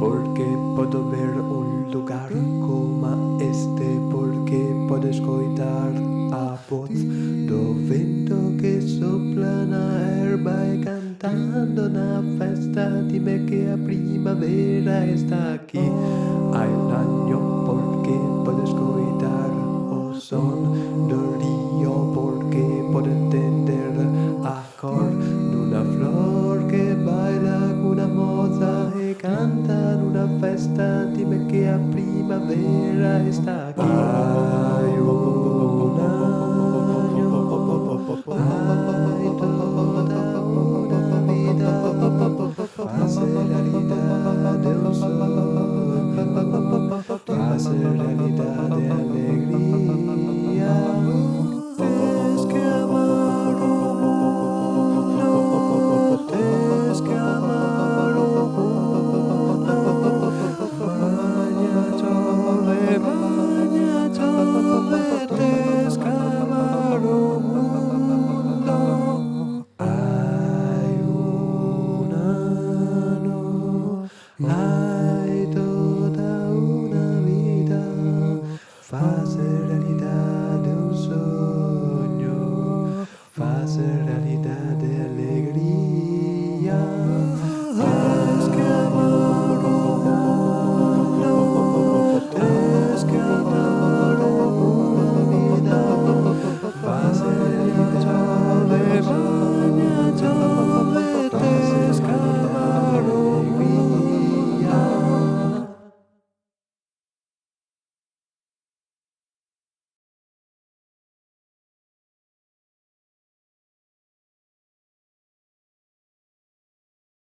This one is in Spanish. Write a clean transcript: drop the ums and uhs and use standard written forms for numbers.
Porque puedo ver un lugar como este, porque puedo escutar a voz do vento que sopla na erva e cantando na festa. Dime que a primavera está aqui. Hai un año porque puedo escutar o son do río, porque puedo entender a cor d'una flor que baila una moza e canta en una festa. Dime que a primavera está aquí. Hay un año, hay toda una vida, la celerita del sol, la celerita